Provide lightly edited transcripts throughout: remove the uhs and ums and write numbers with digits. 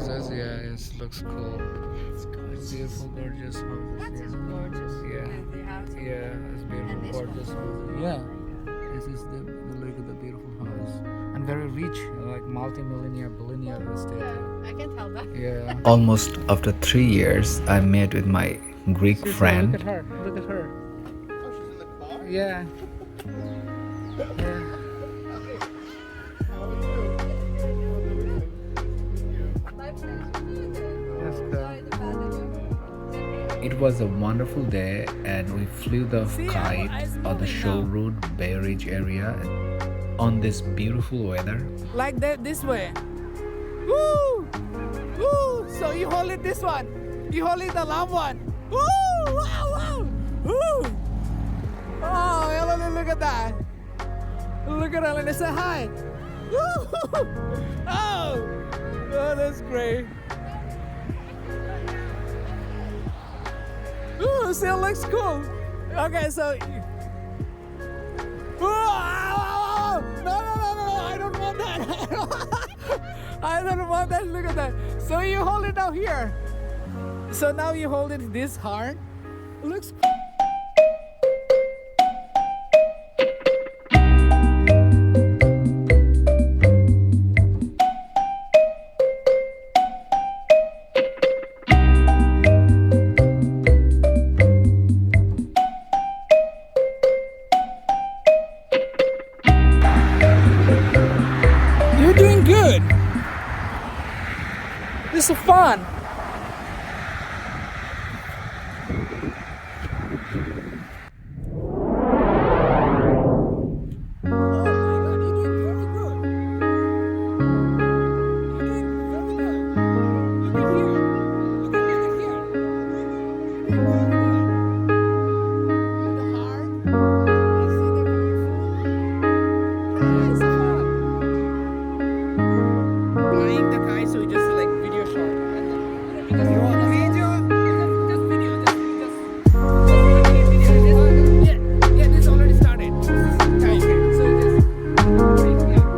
houses. Yeah, it looks cool. It's gorgeous. Beautiful, gorgeous houses. That is Yeah, gorgeous. Yeah. The house. yeah, it's And beautiful, this one. gorgeous houses. Yeah, this is the look at the beautiful house and very rich, like multi-millionaire, billionaire estate. Yeah, I can tell that. Yeah. Almost after 3 years, I met with my Greek Look at friend. her. Look at her. Oh, she's in the car? Yeah. Yeah. How are you? My pleasure. Let's go. Sorry to bother you. It was a wonderful day, and we flew the kite on the shore route, Bay Ridge area, on this beautiful weather. Like that, this way. Woo! Woo! So you hold it this one. You hold it the long one. Woo! Wow! Wow! Woo! Oh, Eleni, look at that. Look at Eleni. Say hi. Woo! Oh! Oh, that's great. Ooh, still looks cool. Okay, so. Whoa! No, no, no, no! I don't want that. I don't want that. Look at that. So you hold it out here. So now you hold it this hard. Looks. You're doing good. This is fun. Flying the kite, so we just like video shot. Because you want video? Just video, yeah, this already started. Time. So just yeah.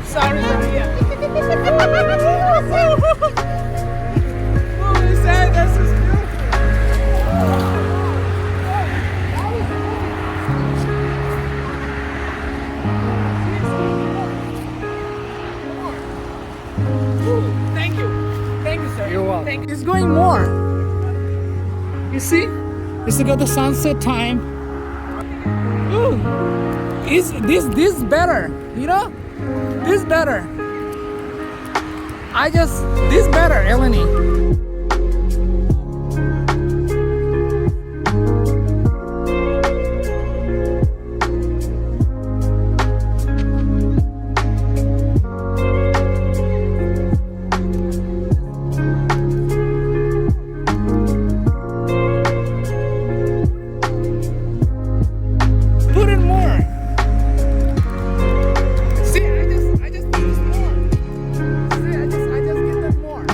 Sorry, yeah. Oh, is that? That's just beautiful. Thank you. Thank you, sir. You're welcome. Thank you. It's going more. You see? It's got the sunset time. Ooh. Is this better? You know? This better. This better, Eleni. Put in more. See, I just need this more. See, I just give them more.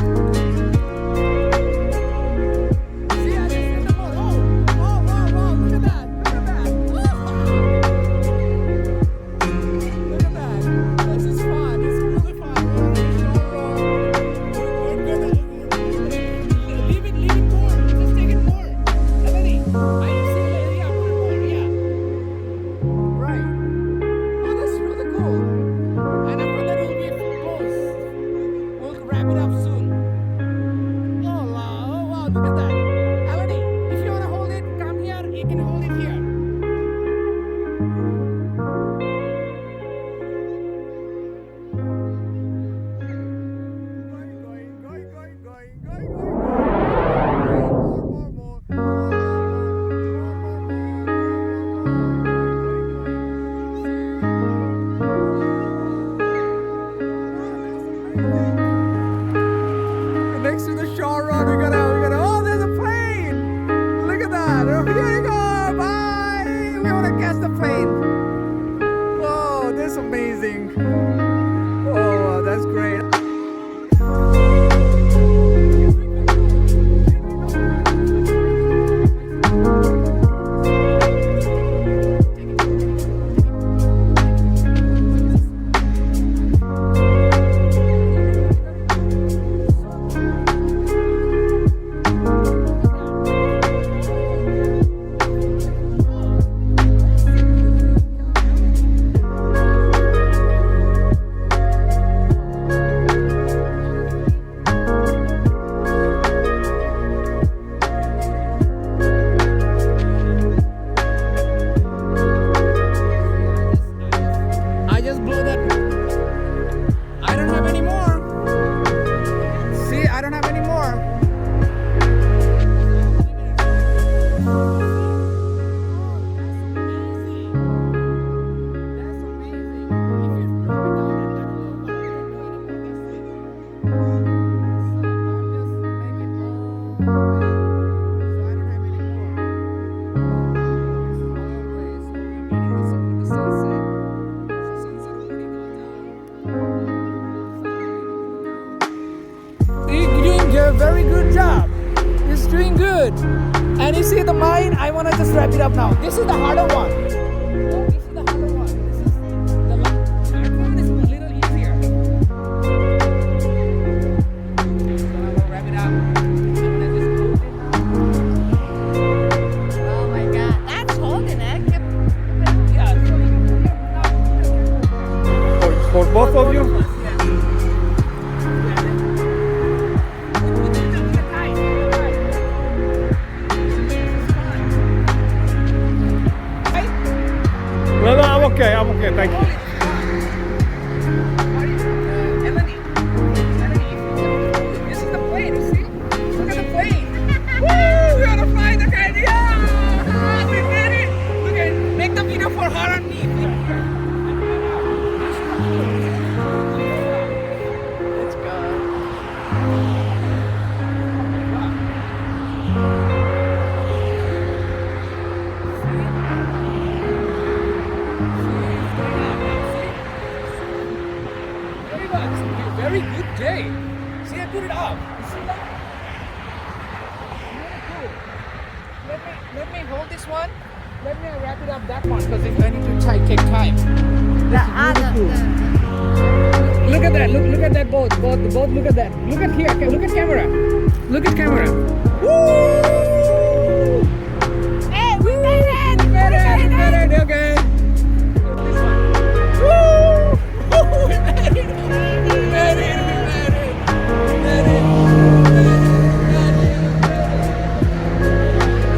And you see the mine, I want to just wrap it up now. This is the harder one. This is the harder one. This is the that one is a little easier. So I will wrap it up. I'm gonna just close it. Oh my god. That's holding it. Yeah, so you For both of you? No, I'm okay, thank you. Melanie, this is the plane, you see? Look at the plane. Woo! We're gonna fly the plane. Yeah! We did it! Look at make the video for her and me. Let's go. Very much. Very good day. See, I put it up. You see that? Really cool. Let me hold this one. Let me wrap it up that one because I need to take time. Look at that. Look at that boat. Boat. Look at that. Look at here. Look at camera. Look at camera. Woo! Hey, we made it! We made it. Okay. This one. Woo! We made it. We made it.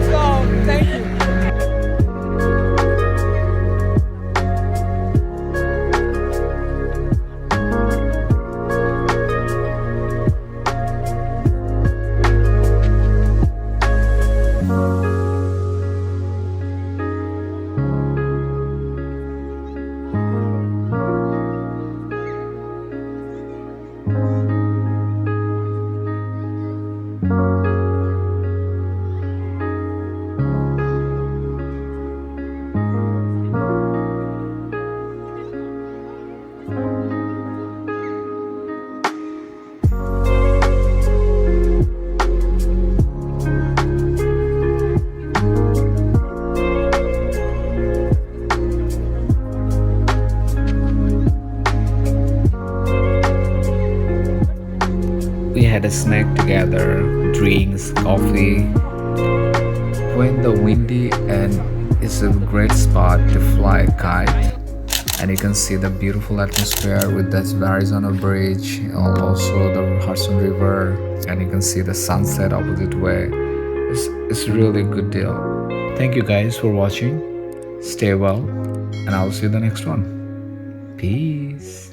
So, thank you. We had a snack together, drinks, coffee. When the windy and it's a great spot to fly a kite, and you can see the beautiful atmosphere with the Arizona Bridge, also the Hudson River, and you can see the sunset opposite way. It's really a good deal. Thank you guys for watching. Stay well, and I'll see you in the next one. Peace.